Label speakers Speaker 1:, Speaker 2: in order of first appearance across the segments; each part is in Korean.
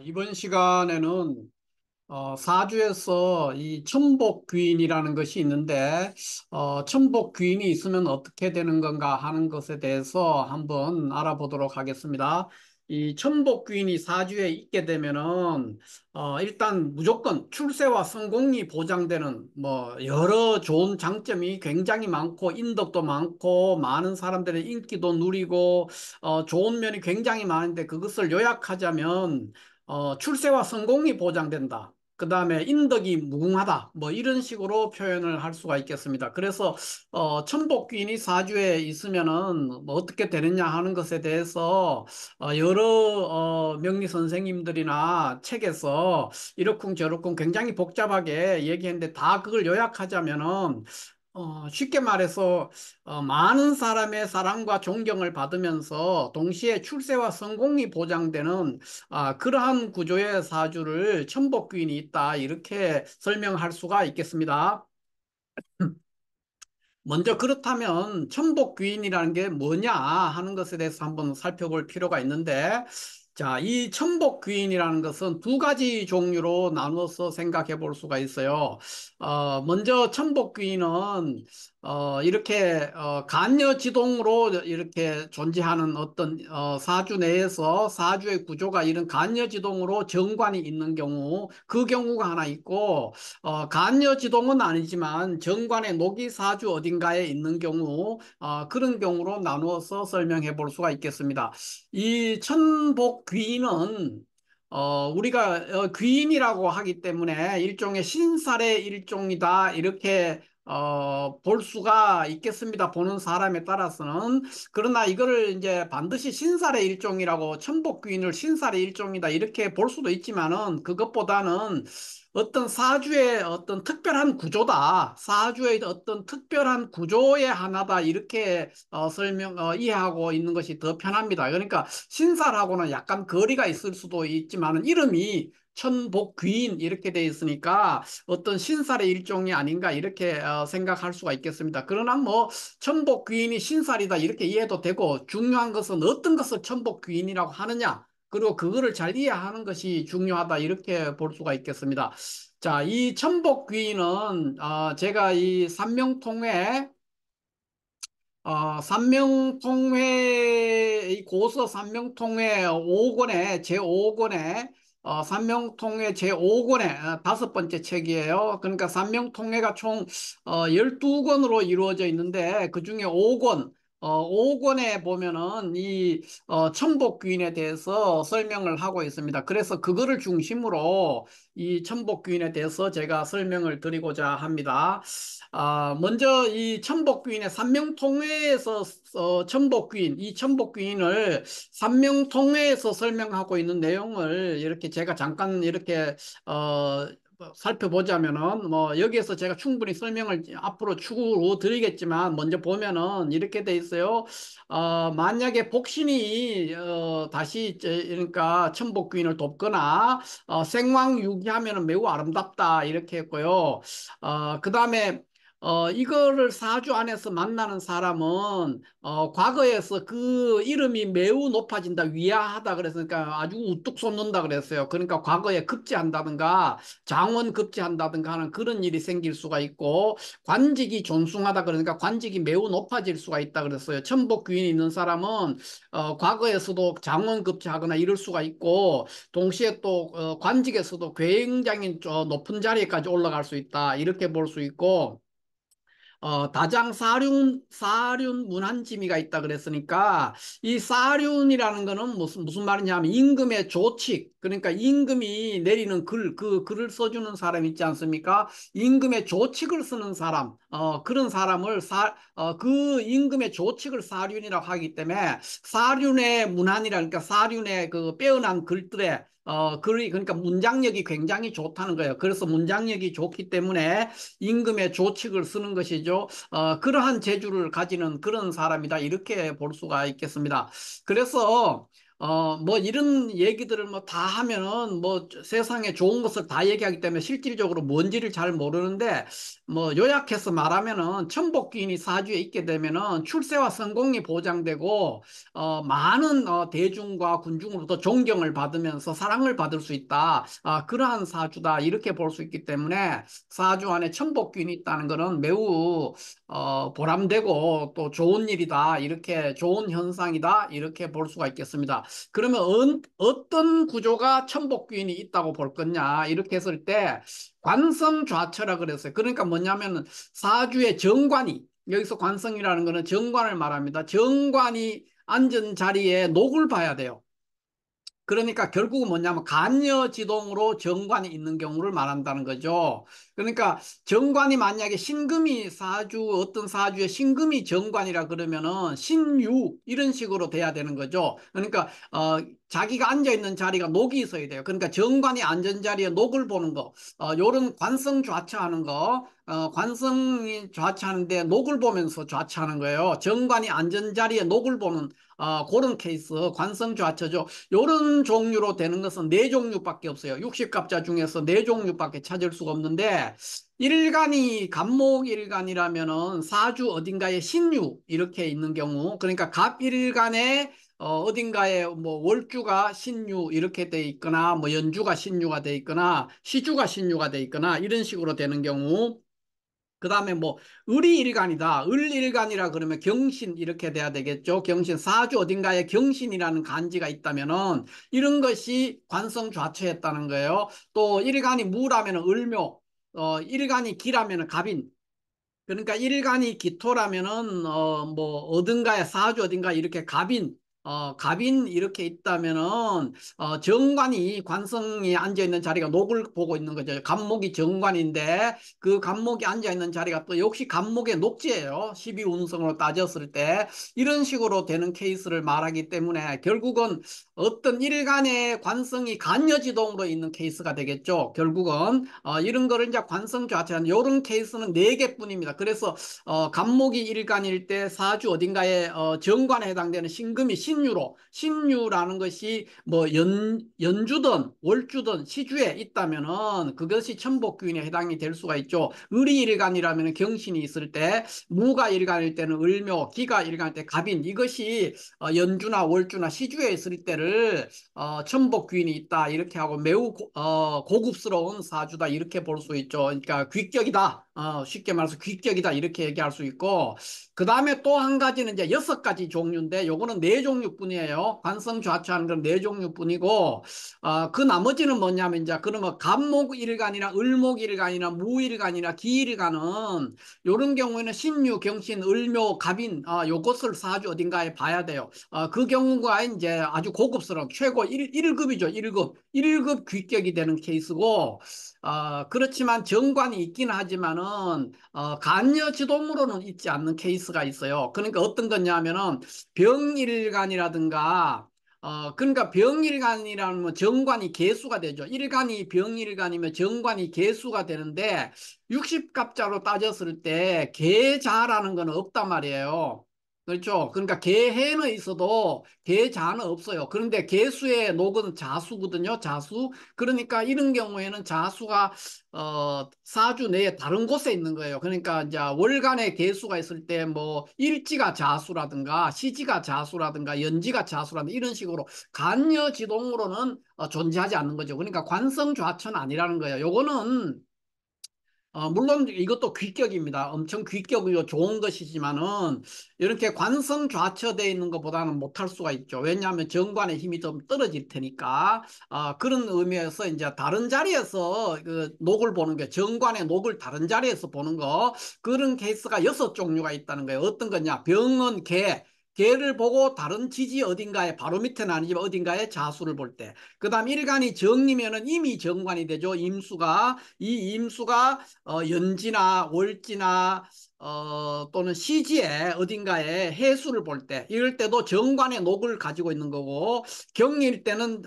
Speaker 1: 이번 시간에는 사주에서 이 천복귀인이라는 것이 있는데, 천복귀인이 있으면 어떻게 되는 건가 하는 것에 대해서 한번 알아보도록 하겠습니다. 이 천복귀인이 사주에 있게 되면은, 일단 무조건 출세와 성공이 보장되는 뭐 여러 좋은 장점이 굉장히 많고, 인덕도 많고, 많은 사람들의 인기도 누리고, 좋은 면이 굉장히 많은데 그것을 요약하자면, 출세와 성공이 보장된다. 그 다음에 인덕이 무궁하다. 뭐 이런 식으로 표현을 할 수가 있겠습니다. 그래서 천복귀인이 사주에 있으면은 뭐 어떻게 되느냐 하는 것에 대해서 여러 명리 선생님들이나 책에서 이러쿵 저러쿵 굉장히 복잡하게 얘기했는데 다 그걸 요약하자면은 쉽게 말해서 많은 사람의 사랑과 존경을 받으면서 동시에 출세와 성공이 보장되는 그러한 구조의 사주를 천복귀인이 있다 이렇게 설명할 수가 있겠습니다. 먼저 그렇다면 천복귀인이라는 게 뭐냐 하는 것에 대해서 한번 살펴볼 필요가 있는데, 자, 이 천복귀인이라는 것은 두 가지 종류로 나눠서 생각해 볼 수가 있어요. 먼저 천복귀인은 이렇게 간여지동으로 이렇게 존재하는 어떤 사주 내에서 사주의 구조가 이런 간여지동으로 정관이 있는 경우, 그 경우가 하나 있고, 간여지동은 아니지만 정관의 노기사주 어딘가에 있는 경우 그런 경우로 나누어서 설명해 볼 수가 있겠습니다. 이 천복귀인은 우리가 귀인이라고 하기 때문에 일종의 신살의 일종이다 이렇게 볼 수가 있겠습니다. 보는 사람에 따라서는. 그러나 이거를 이제 반드시 신살의 일종이라고 천복귀인을 신살의 일종이다 이렇게 볼 수도 있지만은 그것보다는 어떤 사주의 어떤 특별한 구조다. 사주의 어떤 특별한 구조의 하나다. 이렇게 이해하고 있는 것이 더 편합니다. 그러니까 신살하고는 약간 거리가 있을 수도 있지만은 이름이 천복귀인 이렇게 돼 있으니까 어떤 신살의 일종이 아닌가 이렇게 생각할 수가 있겠습니다. 그러나 뭐 천복귀인이 신살이다 이렇게 이해도 되고 중요한 것은 어떤 것을 천복귀인이라고 하느냐 그리고 그거를 잘 이해하는 것이 중요하다 이렇게 볼 수가 있겠습니다. 자, 이 천복귀인은 제가 이 삼명통회, 이 고서 삼명통회 5권에, 제5권에, 삼명통회 제5권에 다섯 번째 책이에요. 그러니까 삼명통회가 총 12권으로 이루어져 있는데, 그 중에 5권, 5권에 보면은 이 천복귀인에 대해서 설명을 하고 있습니다. 그래서 그거를 중심으로 이 천복귀인에 대해서 제가 설명을 드리고자 합니다. 먼저 이 천복귀인의 삼명통회에서 천복귀인, 이 천복귀인을 삼명통회에서 설명하고 있는 내용을 이렇게 제가 잠깐 이렇게 어, 살펴보자면은 뭐 여기에서 제가 충분히 설명을 앞으로 추후로 드리겠지만 먼저 보면은 이렇게 돼 있어요. 만약에 복신이 다시 그러니까 천복귀인을 돕거나 생왕유기하면은 매우 아름답다 이렇게 했고요. 그다음에 이거를 사주 안에서 만나는 사람은 과거에서 그 이름이 매우 높아진다, 위화하다 그랬으니까 아주 우뚝 솟는다 그랬어요. 그러니까 과거에 급제한다든가 장원 급제한다든가 하는 그런 일이 생길 수가 있고 관직이 존숭하다 그러니까 관직이 매우 높아질 수가 있다 그랬어요. 천복 귀인이 있는 사람은 과거에서도 장원 급제하거나 이럴 수가 있고 동시에 또 관직에서도 굉장히 높은 자리에까지 올라갈 수 있다 이렇게 볼 수 있고 다장 사륜 문한지미가 있다 그랬으니까 이 사륜이라는 거는 무슨 말이냐면 임금의 조칙 그러니까 임금이 내리는 그 글을 써주는 사람 있지 않습니까? 임금의 조칙을 쓰는 사람 그런 사람을 그 임금의 조칙을 사륜이라고 하기 때문에 사륜의 문한이라 그러니까 사륜의 그 빼어난 글들에 글이 그러니까 문장력이 굉장히 좋다는 거예요. 그래서 문장력이 좋기 때문에 임금의 조칙을 쓰는 것이죠. 그러한 재주를 가지는 그런 사람이다. 이렇게 볼 수가 있겠습니다. 그래서 뭐 이런 얘기들을 뭐 다 하면은 뭐 세상에 좋은 것을 다 얘기하기 때문에 실질적으로 뭔지를 잘 모르는데 뭐 요약해서 말하면은 천복귀인이 사주에 있게 되면은 출세와 성공이 보장되고 많은 대중과 군중으로부터 존경을 받으면서 사랑을 받을 수 있다. 그러한 사주다. 이렇게 볼 수 있기 때문에 사주 안에 천복귀인이 있다는 것은 매우 보람되고 또 좋은 일이다. 이렇게 좋은 현상이다. 이렇게 볼 수가 있겠습니다. 그러면 어떤 구조가 천복귀인이 있다고 볼 거냐? 이렇게 했을 때 관성좌처라 그랬어요. 그러니까 뭐냐면 사주의 정관이 여기서 관성이라는 것은 정관을 말합니다. 정관이 앉은 자리에 녹을 봐야 돼요. 그러니까 결국은 뭐냐면 간여지동으로 정관이 있는 경우를 말한다는 거죠. 그러니까 정관이 만약에 신금이 사주 어떤 사주에 신금이 정관이라 그러면은 신유 이런 식으로 돼야 되는 거죠. 그러니까 자기가 앉아 있는 자리가 녹이 있어야 돼요. 그러니까 정관이 앉은 자리에 녹을 보는 거, 요런 관성 좌처하는 거, 관성이 좌처하는데 녹을 보면서 좌처하는 거예요. 정관이 앉은 자리에 녹을 보는 그런 케이스 관성 좌처죠. 요런 종류로 되는 것은 네 종류밖에 없어요. 60갑자 중에서 네 종류밖에 찾을 수가 없는데 일간이 갑목일간이라면은 사주 어딘가에 신유 이렇게 있는 경우 그러니까 갑일간에 어딘가에 뭐 월주가 신유 이렇게 돼 있거나 뭐 연주가 신유가 돼 있거나 시주가 신유가 돼 있거나 이런 식으로 되는 경우 그 다음에 뭐 을이일간이다. 을일간이라 그러면 경신 이렇게 돼야 되겠죠. 경신 사주 어딘가에 경신이라는 간지가 있다면은 이런 것이 관성좌처했다는 거예요. 또 일간이 무라면은 을묘, 일간이 기라면은 갑인. 그러니까 일간이 기토라면은 뭐 어딘가에 사주 어딘가 이렇게 갑인 갑인 이렇게 있다면은 정관이 관성이 앉아 있는 자리가 녹을 보고 있는 거죠. 갑목이 정관인데 그 갑목이 앉아 있는 자리가 또 역시 갑목의 녹지예요. 12운성으로 따졌을 때 이런 식으로 되는 케이스를 말하기 때문에 결국은 어떤 일간의 관성이 간여지동으로 있는 케이스가 되겠죠. 결국은 이런 거를 이제 관성 자체는 이런 케이스는 네 개뿐입니다. 그래서 간목이 일간일 때 사주 어딘가에 정관에 해당되는 신금이 신유라는 것이 뭐 연주든 월주든 시주에 있다면은 그것이 천복귀인에 해당이 될 수가 있죠. 을이 일간이라면 경신이 있을 때 무가 일간일 때는 을묘, 기가 일간일 때 갑인 이것이 연주나 월주나 시주에 있을 때를 천복귀인이 있다 이렇게 하고 매우 고급스러운 사주다 이렇게 볼 수 있죠. 그러니까 귀격이다. 쉽게 말해서 귀격이다 이렇게 얘기할 수 있고 그 다음에 또 한 가지는 이제 6가지 종류인데 요거는 네 종류뿐이에요. 관성 좌초하는 건 네 종류뿐이고 그 나머지는 뭐냐면 이제 그러면 갑목일간이나 을목일간이나 무일간이나 기일간은 요런 경우에는 신유, 경신, 을묘, 갑인 요것을 사주 어딘가에 봐야 돼요. 그 경우가 이제 아주 고급스러운 최고 1급이죠. 1급. 1급 귀격이 되는 케이스고 그렇지만 정관이 있긴 하지만은 간여지동으로는 있지 않는 케이스가 있어요. 그러니까 어떤 거냐면은 병일간이라든가 그러니까 병일간이라는 건 정관이 개수가 되죠. 일간이 병일간이면 정관이 개수가 되는데 60갑자로 따졌을 때 계자라는 건 없단 말이에요. 그렇죠. 그러니까 개해는 있어도 개자는 없어요. 그런데 개수의 녹은 자수거든요. 자수. 그러니까 이런 경우에는 자수가 사주 내에 다른 곳에 있는 거예요. 그러니까 이제 월간의 개수가 있을 때 뭐 일지가 자수라든가 시지가 자수라든가 연지가 자수라든가 이런 식으로 간여지동으로는 존재하지 않는 거죠. 그러니까 관성좌천은 아니라는 거예요. 요거는 물론 이것도 귀격입니다. 엄청 귀격이고 좋은 것이지만은 이렇게 관성 좌처되어 있는 것보다는 못할 수가 있죠. 왜냐하면 정관의 힘이 좀 떨어질 테니까 그런 의미에서 이제 다른 자리에서 그 녹을 보는 게 정관의 녹을 다른 자리에서 보는 거 그런 케이스가 6종류가 있다는 거예요. 어떤 거냐? 병은 개. 개를 보고 다른 지지 어딘가에 바로 밑에는 아니지만 어딘가에 자수를 볼 때. 그 다음 일간이 정이면은 이미 정관이 되죠. 임수가. 이 임수가 연지나 월지나 또는 시지에 어딘가에 해수를 볼 때 이럴 때도 정관의 녹을 가지고 있는 거고 경일 때는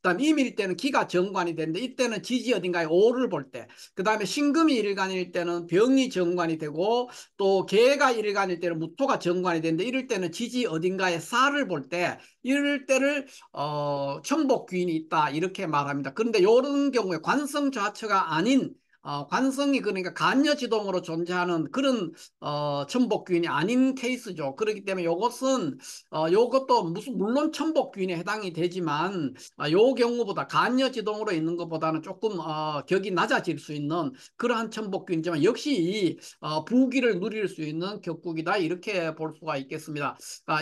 Speaker 1: 그다음 임일 때는 기가 정관이 되는데 이때는 지지 어딘가에 오를 볼 때, 그다음에 신금이 일간일 때는 병이 정관이 되고 또 개가 일간일 때는 무토가 정관이 되는데 이럴 때는 지지 어딘가에 사를 볼 때 이럴 때를 천복귀인이 있다 이렇게 말합니다. 그런데 이런 경우에 관성 좌처가 아닌 관성이 그러니까 간여지동으로 존재하는 그런 천복귀인이 아닌 케이스죠. 그렇기 때문에 이것은 요것도 무슨 물론 천복귀인에 해당이 되지만 요 경우보다 간여지동으로 있는 것보다는 조금 격이 낮아질 수 있는 그러한 천복귀인이지만 역시 이 부귀를 누릴 수 있는 격국이다 이렇게 볼 수가 있겠습니다.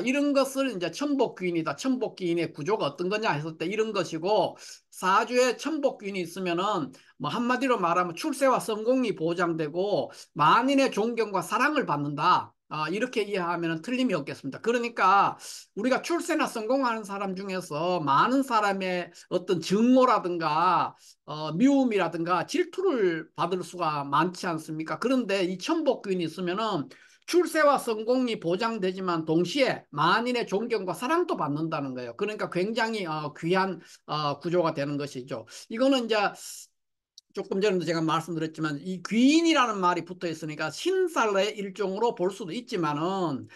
Speaker 1: 이런 것을 이제 천복귀인이다. 천복귀인의 구조가 어떤 거냐 했을 때 이런 것이고 사주에 천복귀인이 있으면은 뭐 한마디로 말하면 출세와 성공이 보장되고 만인의 존경과 사랑을 받는다. 이렇게 이해하면 틀림이 없겠습니다. 그러니까 우리가 출세나 성공하는 사람 중에서 많은 사람의 어떤 증오라든가 미움이라든가 질투를 받을 수가 많지 않습니까? 그런데 이 천복귀인이 있으면은 출세와 성공이 보장되지만 동시에 만인의 존경과 사랑도 받는다는 거예요. 그러니까 굉장히 귀한 구조가 되는 것이죠. 이거는 이제 조금 전에도 제가 말씀드렸지만 이 귀인이라는 말이 붙어 있으니까 신살의 일종으로 볼 수도 있지만은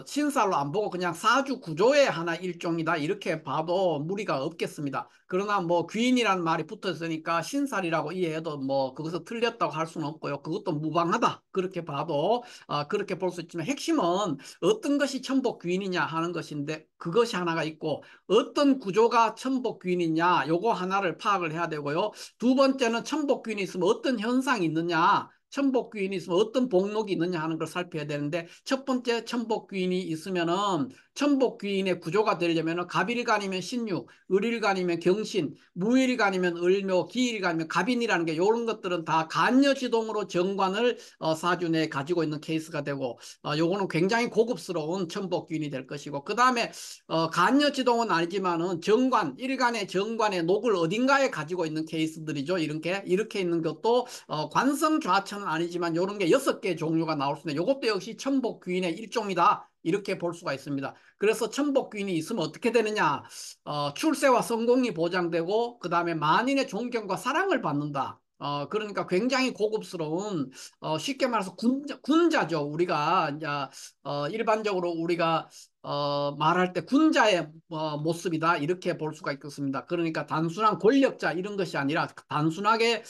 Speaker 1: 신살로 안 보고 그냥 사주 구조의 하나 일종이다 이렇게 봐도 무리가 없겠습니다. 그러나 뭐 귀인이라는 말이 붙어 있으니까 신살이라고 이해해도 뭐 그것을 틀렸다고 할 수는 없고요. 그것도 무방하다 그렇게 봐도 그렇게 볼 수 있지만 핵심은 어떤 것이 천복 귀인이냐 하는 것인데 그것이 하나가 있고 어떤 구조가 천복 귀인이냐 요거 하나를 파악을 해야 되고요. 두 번째는 천복귀인이 있으면 어떤 현상이 있느냐, 천복귀인이 있으면 어떤 복록이 있느냐 하는 걸 살펴야 되는데 첫 번째 천복귀인이 있으면은 천복귀인의 구조가 되려면은 갑일간이면 신유, 을일간이면 경신, 무일간이면 을묘, 기일간이면 갑인이라는 게 이런 것들은 다 간여지동으로 정관을 사주 내에 가지고 있는 케이스가 되고 요거는 굉장히 고급스러운 천복귀인이 될 것이고 그 다음에 간여지동은 아니지만은 정관, 일간의 정관의 녹을 어딘가에 가지고 있는 케이스들이죠. 이렇게 있는 것도 관성 좌천은 아니지만 이런 게 6개 종류가 나올 수 있는데 이것도 역시 천복귀인의 일종이다. 이렇게 볼 수가 있습니다. 그래서 천복귀인이 있으면 어떻게 되느냐? 출세와 성공이 보장되고 그 다음에 만인의 존경과 사랑을 받는다. 그러니까 굉장히 고급스러운 쉽게 말해서 군자죠. 우리가 이제 일반적으로 우리가 말할 때 군자의 모습이다 이렇게 볼 수가 있겠습니다. 그러니까 단순한 권력자 이런 것이 아니라 단순하게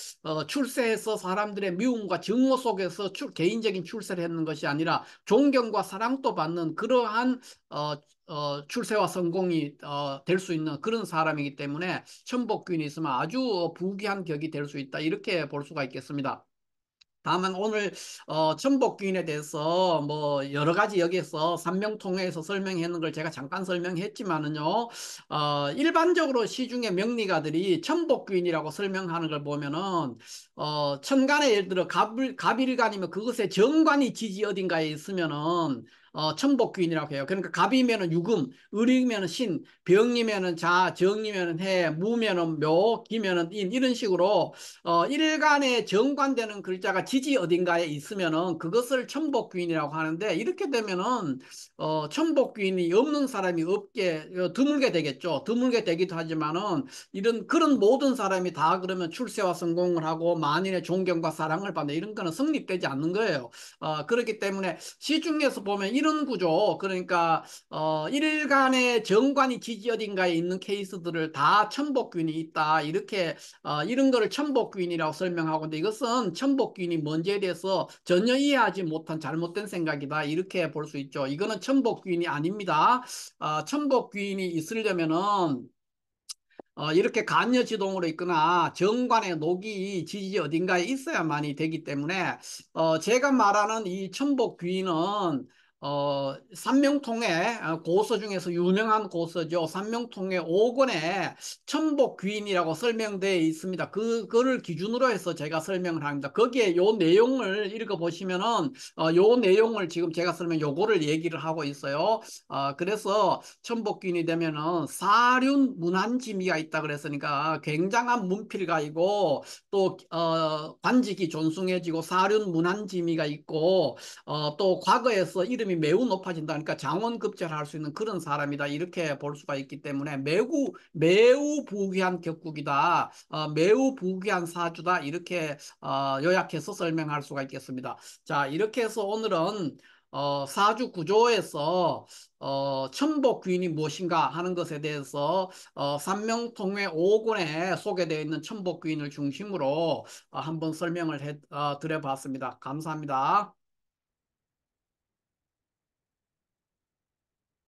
Speaker 1: 출세해서 사람들의 미움과 증오 속에서 개인적인 출세를 했는 것이 아니라 존경과 사랑도 받는 그러한 출세와 성공이 될 수 있는 그런 사람이기 때문에 천복귀인이 있으면 아주 부귀한 격이 될 수 있다 이렇게 볼 수가 있겠습니다. 다만 오늘 천복귀인에 대해서 뭐 여러 가지 여기에서 삼명통해에서 설명했는 걸 제가 잠깐 설명했지만은요 일반적으로 시중의 명리가들이 천복귀인이라고 설명하는 걸 보면은 천간에 예를 들어 갑일간이면 그것의 정관이 지지 어딘가에 있으면은 천복귀인이라고 해요. 그러니까 갑이면은 유금, 을이면은 신, 병이면은 자, 정이면은 해, 무면은 묘, 기면은 인 이런 식으로 일간에 정관되는 글자가 지지 어딘가에 있으면은 그것을 천복귀인이라고 하는데 이렇게 되면은 천복귀인이 없는 사람이 없게 드물게 되겠죠. 드물게 되기도 하지만은 이런 그런 모든 사람이 다 그러면 출세와 성공을 하고 만인의 존경과 사랑을 받는 이런 거는 성립되지 않는 거예요. 그렇기 때문에 시중에서 보면 이런 구조 그러니까 일간의 정관이 지지 어딘가에 있는 케이스들을 다 천복귀인이 있다 이렇게 이런 거를 천복귀인이라고 설명하고 있는데 이것은 천복귀인이 뭔지에 대해서 전혀 이해하지 못한 잘못된 생각이다 이렇게 볼 수 있죠. 이거는 천복귀인이 아닙니다. 천복귀인이 있으려면은 이렇게 간여지동으로 있거나 정관의 녹이 지지 어딘가에 있어야만이 되기 때문에 제가 말하는 이 천복귀인은 삼명통의 고서 중에서 유명한 고서죠. 삼명통의 5권에 천복귀인이라고 설명되어 있습니다. 그거를 기준으로 해서 제가 설명을 합니다. 거기에 요 내용을 읽어보시면은 요 내용을 지금 제가 설명 요거를 얘기를 하고 있어요. 그래서 천복귀인이 되면은 사륜 문한지미가 있다 그랬으니까 굉장한 문필가이고 또 관직이 존숭해지고 사륜 문한지미가 있고 또 과거에서 이름이 수준이 매우 높아진다. 그러니까 장원급제를 할 수 있는 그런 사람이다. 이렇게 볼 수가 있기 때문에 매우 부귀한 격국이다. 매우 부귀한 사주다. 이렇게 요약해서 설명할 수가 있겠습니다. 자, 이렇게 해서 오늘은 사주 구조에서 천복 귀인이 무엇인가 하는 것에 대해서 삼명통의 5권에 소개되어 있는 천복 귀인을 중심으로 한번 설명을 드려봤습니다. 감사합니다.